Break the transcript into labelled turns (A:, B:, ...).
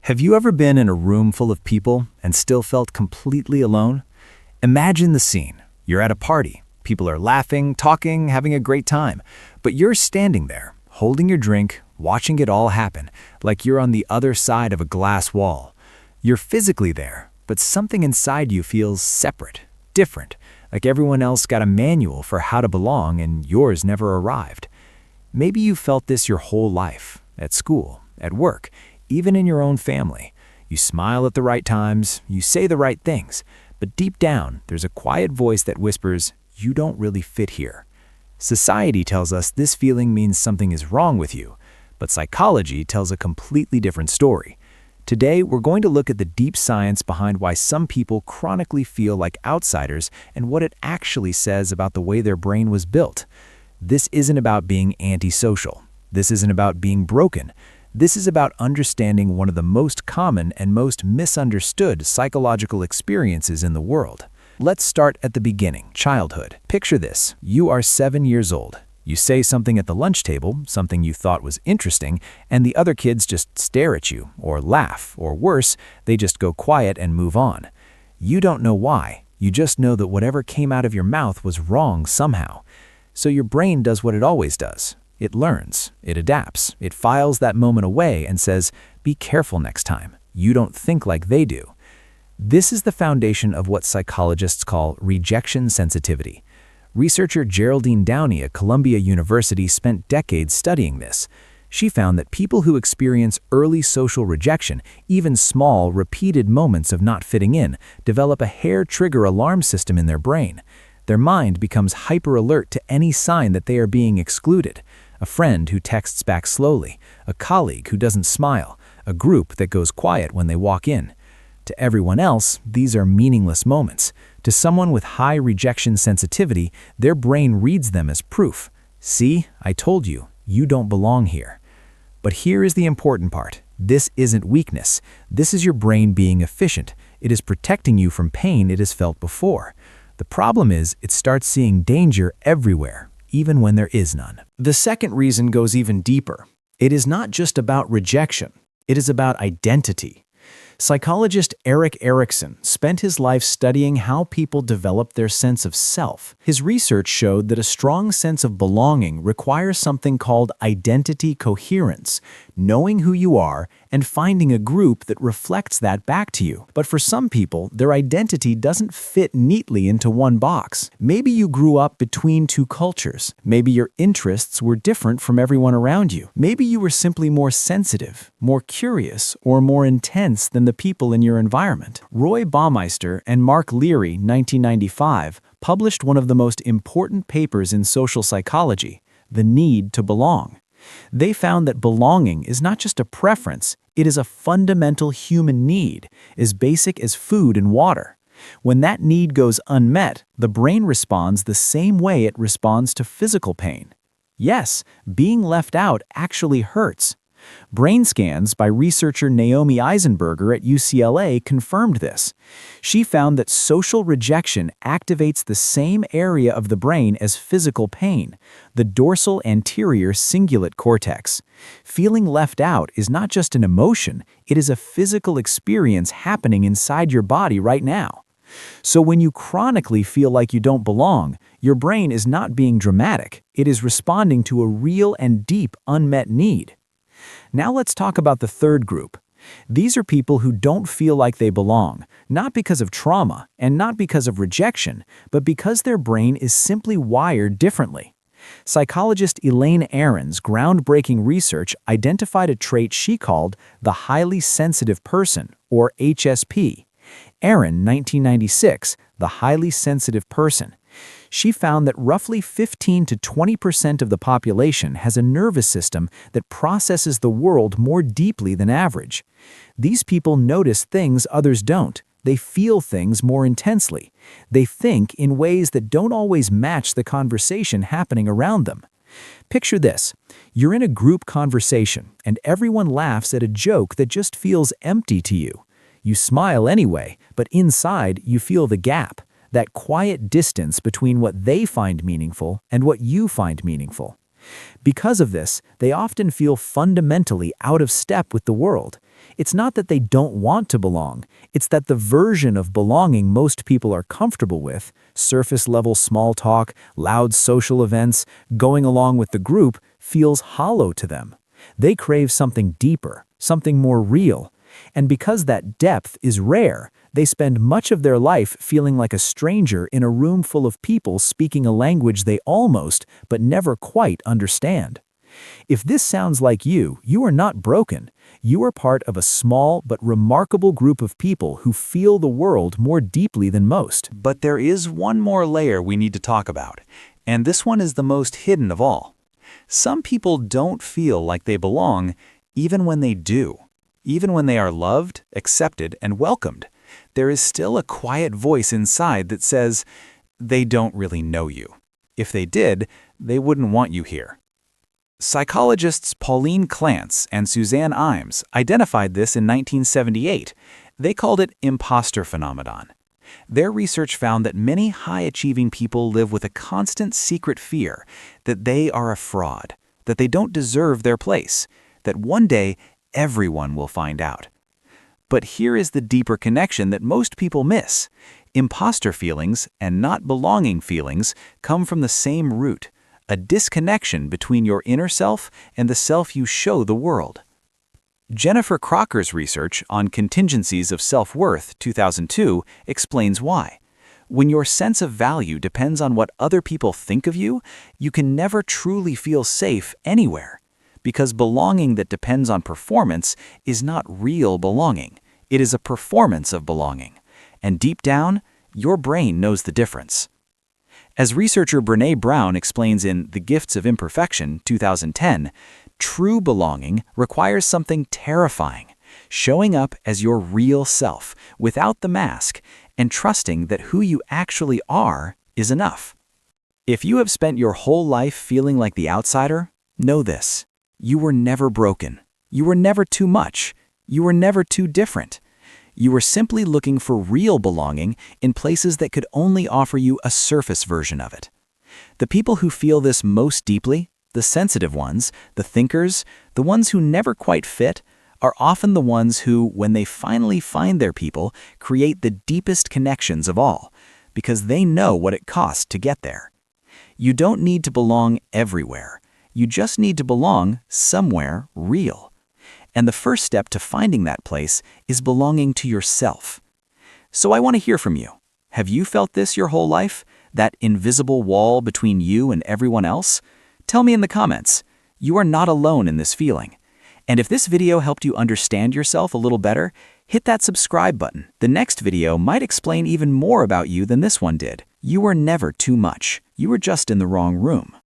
A: Have you ever been in a room full of people and still felt completely alone? Imagine the scene. You're at a party. People are laughing, talking, having a great time. But you're standing there, holding your drink, watching it all happen, like you're on the other side of a glass wall. You're physically there, but something inside you feels separate, different, like everyone else got a manual for how to belong and yours never arrived. Maybe you felt this your whole life, at school, at work, even in your own family. You smile at the right times, you say the right things, but deep down, there's a quiet voice that whispers, "You don't really fit here." Society tells us this feeling means something is wrong with you, but psychology tells a completely different story. Today, we're going to look at the deep science behind why some people chronically feel like outsiders and what it actually says about the way their brain was built. This isn't about being antisocial. This isn't about being broken. This is about understanding one of the most common and most misunderstood psychological experiences in the world. Let's start at the beginning, childhood. Picture this. You are 7 years old. You say something at the lunch table, something you thought was interesting, and the other kids just stare at you, or laugh, or worse, they just go quiet and move on. You don't know why. You just know that whatever came out of your mouth was wrong somehow. So your brain does what it always does. It learns, it adapts, it files that moment away and says, "Be careful next time. You don't think like they do." This is the foundation of what psychologists call rejection sensitivity. Researcher Geraldine Downey at Columbia University spent decades studying this. She found that people who experience early social rejection, even small, repeated moments of not fitting in, develop a hair-trigger alarm system in their brain. Their mind becomes hyper-alert to any sign that they are being excluded. A friend who texts back slowly, a colleague who doesn't smile, a group that goes quiet when they walk in. To everyone else, these are meaningless moments. To someone with high rejection sensitivity, their brain reads them as proof. "See, I told you, you don't belong here." But here is the important part. This isn't weakness. This is your brain being efficient. It is protecting you from pain it has felt before. The problem is, it starts seeing danger everywhere, even when there is none. The second reason goes even deeper. It is not just about rejection. It is about identity. Psychologist Erik Erikson spent his life studying how people develop their sense of self. His research showed that a strong sense of belonging requires something called identity coherence, knowing who you are and finding a group that reflects that back to you. But for some people, their identity doesn't fit neatly into one box. Maybe you grew up between two cultures. Maybe your interests were different from everyone around you. Maybe you were simply more sensitive, more curious, or more intense than the people in your environment. Roy Baumeister and Mark Leary, 1995, published one of the most important papers in social psychology, The Need to Belong. They found that belonging is not just a preference, it is a fundamental human need, as basic as food and water. When that need goes unmet, the brain responds the same way it responds to physical pain. Yes, being left out actually hurts. Brain scans by researcher Naomi Eisenberger at UCLA confirmed this. She found that social rejection activates the same area of the brain as physical pain, the dorsal anterior cingulate cortex. Feeling left out is not just an emotion, it is a physical experience happening inside your body right now. So when you chronically feel like you don't belong, your brain is not being dramatic, it is responding to a real and deep unmet need. Now let's talk about the third group. These are people who don't feel like they belong, not because of trauma and not because of rejection, but because their brain is simply wired differently. Psychologist Elaine Aron's groundbreaking research identified a trait she called the highly sensitive person, or HSP. Aron, 1996, the highly sensitive person. She found that roughly 15 to 20% of the population has a nervous system that processes the world more deeply than average. These people notice things others don't. They feel things more intensely. They think in ways that don't always match the conversation happening around them. Picture this. You're in a group conversation, and everyone laughs at a joke that just feels empty to you. You smile anyway, but inside you feel the gap. That quiet distance between what they find meaningful and what you find meaningful. Because of this, they often feel fundamentally out of step with the world.
B: It's not that they don't want to belong, it's that the version of belonging most people are comfortable with, surface-level small talk, loud social events, going along with the group, feels hollow to them. They crave something deeper, something more real. And because that depth is rare, they spend much of their life feeling like a stranger in a room full of people speaking a language they almost, but never quite understand. If this sounds like you are not broken. You are part of a small but remarkable group of people who feel the world more deeply than most.
A: But there is one more layer we need to talk about, and this one is the most hidden of all. Some people don't feel like they belong, even when they do. Even when they are loved, accepted, and welcomed, there is still a quiet voice inside that says, they don't really know you. If they did, they wouldn't want you here. Psychologists Pauline Clance and Suzanne Imes identified this in 1978. They called it imposter phenomenon. Their research found that many high-achieving people live with a constant secret fear that they are a fraud, that they don't deserve their place, that one day everyone will find out. But here is the deeper connection that most people miss. Imposter feelings and not belonging feelings come from the same root, a disconnection between your inner self and the self you show the world. Jennifer Crocker's research on contingencies of self-worth, 2002, explains why. When your sense of value depends on what other people think of you, you can never truly feel safe anywhere. Because belonging that depends on performance is not real belonging. It is a performance of belonging. And deep down, your brain knows the difference. As researcher Brené Brown explains in The Gifts of Imperfection, 2010, true belonging requires something terrifying, showing up as your real self, without the mask, and trusting that who you actually are is enough. If you have spent your whole life feeling like the outsider, know this. You were never broken. You were never too much. You were never too different. You were simply looking for real belonging in places that could only offer you a surface version of it. The people who feel this most deeply, the sensitive ones, the thinkers, the ones who never quite fit, are often the ones who, when they finally find their people, create the deepest connections of all, because they know what it costs to get there. You don't need to belong everywhere. You just need to belong somewhere real. And the first step to finding that place is belonging to yourself. So I want to hear from you. Have you felt this your whole life? That invisible wall between you and everyone else? Tell me in the comments. You are not alone in this feeling. And if this video helped you understand yourself a little better, hit that subscribe button. The next video might explain even more about you than this one did. You were never too much. You were just in the wrong room.